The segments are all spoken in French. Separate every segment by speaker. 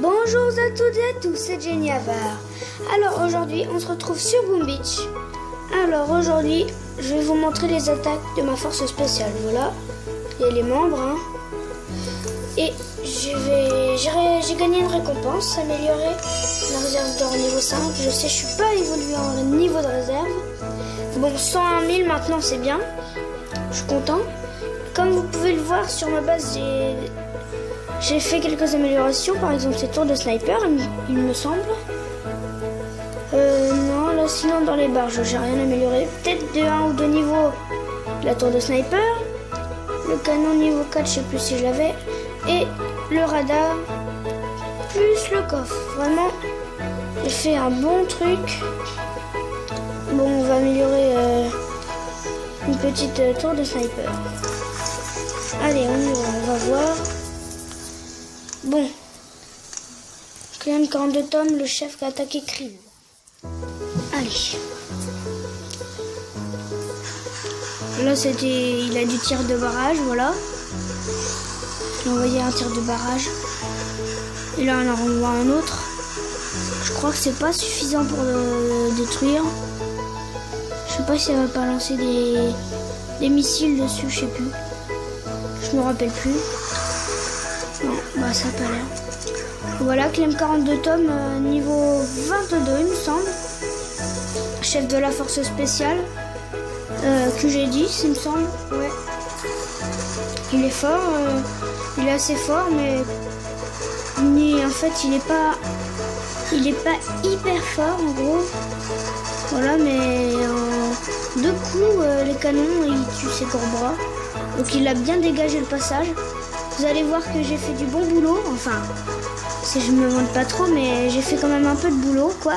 Speaker 1: Bonjour à toutes et à tous, c'est Jenny Avar. Alors aujourd'hui, on se retrouve sur Boom Beach. Alors aujourd'hui, je vais vous montrer les attaques de ma force spéciale. Voilà, il y a les membres. Et j'ai gagné une récompense, améliorer la réserve d'or niveau 5. Je sais, je suis pas évolué en niveau de réserve. Bon, 101 000 maintenant, c'est bien. Je suis content. Comme vous pouvez le voir sur ma base, j'ai fait quelques améliorations, par exemple ces tours de sniper, il me semble. Non, là sinon dans les barges, j'ai rien amélioré. Peut-être de 1 ou 2 niveaux la tour de sniper. Le canon niveau 4, je sais plus si je l'avais. Et le radar, plus le coffre. Vraiment, j'ai fait un bon truc. Bon, on va améliorer une petite tour de sniper. Allez, on va voir. Bon, Clem 42 tomes, le chef qui a attaqué Krill. Allez. Là, il a du tir de barrage, voilà. Il a envoyé un tir de barrage. Et là, on en renvoie un autre. Je crois que c'est pas suffisant pour le détruire. Je sais pas si elle va pas lancer des missiles dessus, je sais plus. Je me rappelle plus. Non, bah ça a pas l'air. Voilà, Clem 42 tomes, niveau 22 il me semble. Chef de la force spéciale. Que j'ai dit, il me semble. Ouais. Il est fort, il est assez fort, mais en fait il est pas hyper fort en gros. Voilà, mais en 2 coups, les canons, il tue ses gros bras. Donc il a bien dégagé le passage. Vous allez voir que j'ai fait du bon boulot. Enfin, si je me vante pas trop, mais j'ai fait quand même un peu de boulot, quoi.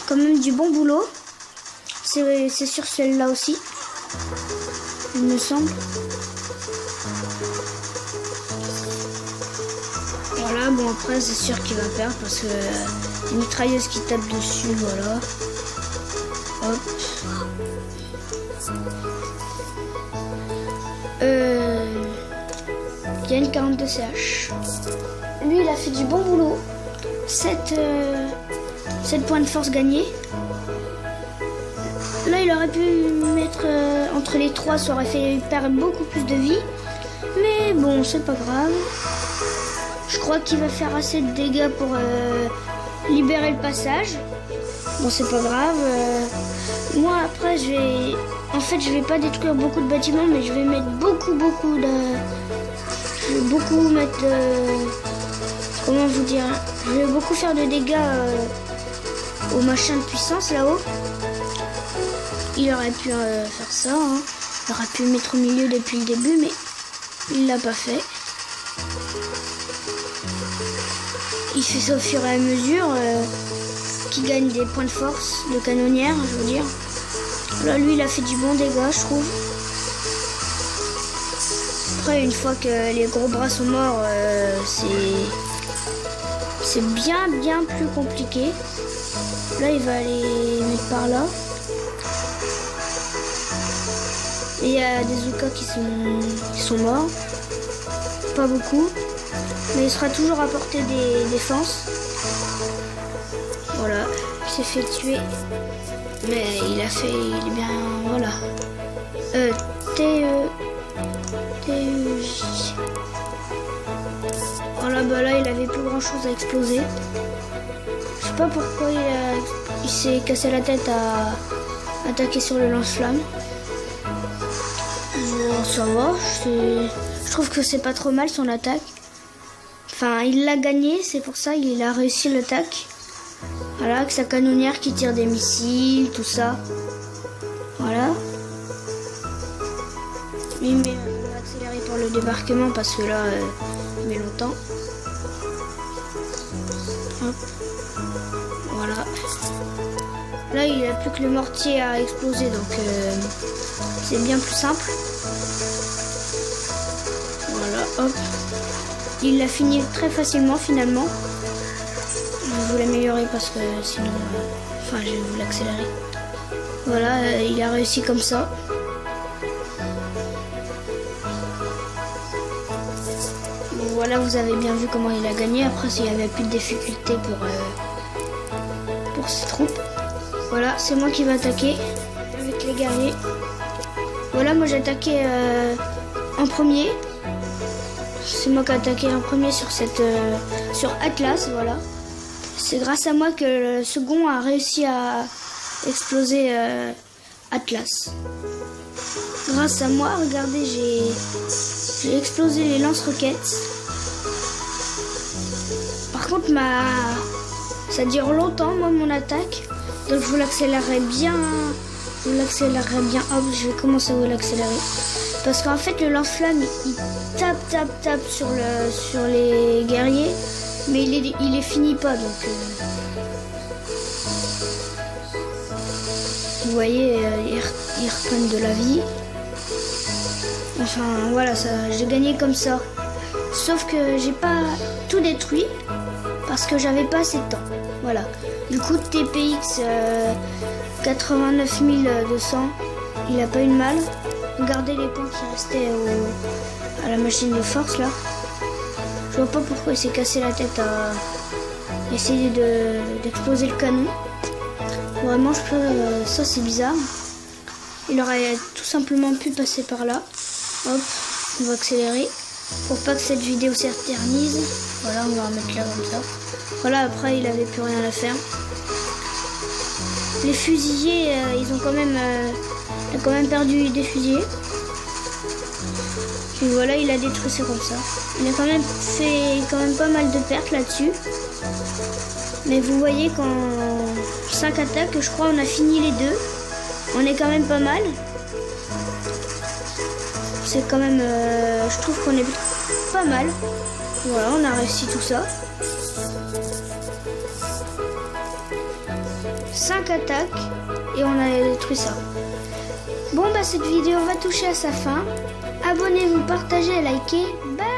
Speaker 1: Quand même du bon boulot. C'est sur celle-là aussi, il me semble. Voilà, bon après c'est sûr qu'il va perdre parce que les mitrailleuses qui tapent dessus, voilà. Hop. Il y a une 42 CH. Lui, il a fait du bon boulot. 7 points de force gagnés. Là, il aurait pu mettre entre les 3, ça aurait fait perdre beaucoup plus de vie. Mais bon, c'est pas grave. Je crois qu'il va faire assez de dégâts pour libérer le passage. Bon, c'est pas grave. Moi, après, je vais pas détruire beaucoup de bâtiments, mais je vais mettre beaucoup de... Je vais beaucoup mettre... comment vous dire? Je vais beaucoup faire de dégâts au machin de puissance, là-haut. Il aurait pu faire ça, hein. Il aurait pu mettre au milieu depuis le début, mais il l'a pas fait. Il fait ça au fur et à mesure qu'il gagne des points de force de canonnière, je veux dire. Là, lui, il a fait du bon dégât, je trouve. Après, une fois que les gros bras sont morts, c'est bien plus compliqué. Là, il va aller mettre par là. Et il y a des Zoukas qui sont morts. Pas beaucoup. Mais il sera toujours à portée des défenses. Voilà. Il s'est fait tuer. Mais il est bien... Voilà. TEJ. Voilà, bah là, il avait plus grand chose à exploser. Je sais pas pourquoi il s'est cassé la tête à attaquer sur le lance-flamme. Bon, ça va, je trouve que c'est pas trop mal son attaque. Enfin, il l'a gagné, c'est pour ça il a réussi l'attaque. Voilà, avec sa canonnière qui tire des missiles, tout ça. Voilà. Lui, il va accélérer pour le débarquement parce que là, il met longtemps. Hop. Voilà. Là, il n'a plus que le mortier à exploser, donc c'est bien plus simple. Voilà, hop. Il l'a fini très facilement, finalement. Je vais vous l'améliorer parce que sinon... enfin, je vais vous l'accélérer. Voilà, il a réussi comme ça. Voilà, vous avez bien vu comment il a gagné. Après, il n'y avait plus de difficulté pour ses troupes. Voilà, c'est moi qui vais attaquer avec les guerriers. Voilà, moi j'ai attaqué en premier. C'est moi qui ai attaqué en premier sur Atlas, voilà. C'est grâce à moi que le second a réussi à exploser Atlas. Grâce à moi, regardez, j'ai explosé les lance-roquettes. Par contre, ça dure longtemps, moi, mon attaque. Donc, je vous l'accélérerai bien. Hop, je vais commencer à vous l'accélérer. Parce qu'en fait, le lance-flamme, il tape sur les guerriers. Mais il les finit pas, donc... Vous voyez, ils reprennent de la vie. Enfin, voilà, j'ai gagné comme ça. Sauf que j'ai pas tout détruit parce que j'avais pas assez de temps. Voilà. Du coup, TPX 89 200, il a pas eu de mal. Regardez les points qui restaient à la machine de force là. Je vois pas pourquoi il s'est cassé la tête à essayer d'exploser le canon. Vraiment, ça c'est bizarre. Il aurait tout simplement pu passer par là. Hop, on va accélérer pour pas que cette vidéo s'éternise. Voilà, on va remettre là comme ça. Voilà, après il avait plus rien à faire. Les fusiliers, il a quand même perdu des fusiliers. Puis voilà, il a détruit ça comme ça. Il a quand même fait pas mal de pertes là-dessus. Mais vous voyez qu'en 5 attaques, je crois on a fini les 2. On est quand même pas mal. C'est quand même... je trouve qu'on est pas mal. Voilà, on a réussi tout ça. 5 attaques et on a détruit ça. Bon, bah cette vidéo va toucher à sa fin. Abonnez-vous, partagez, likez. Bye!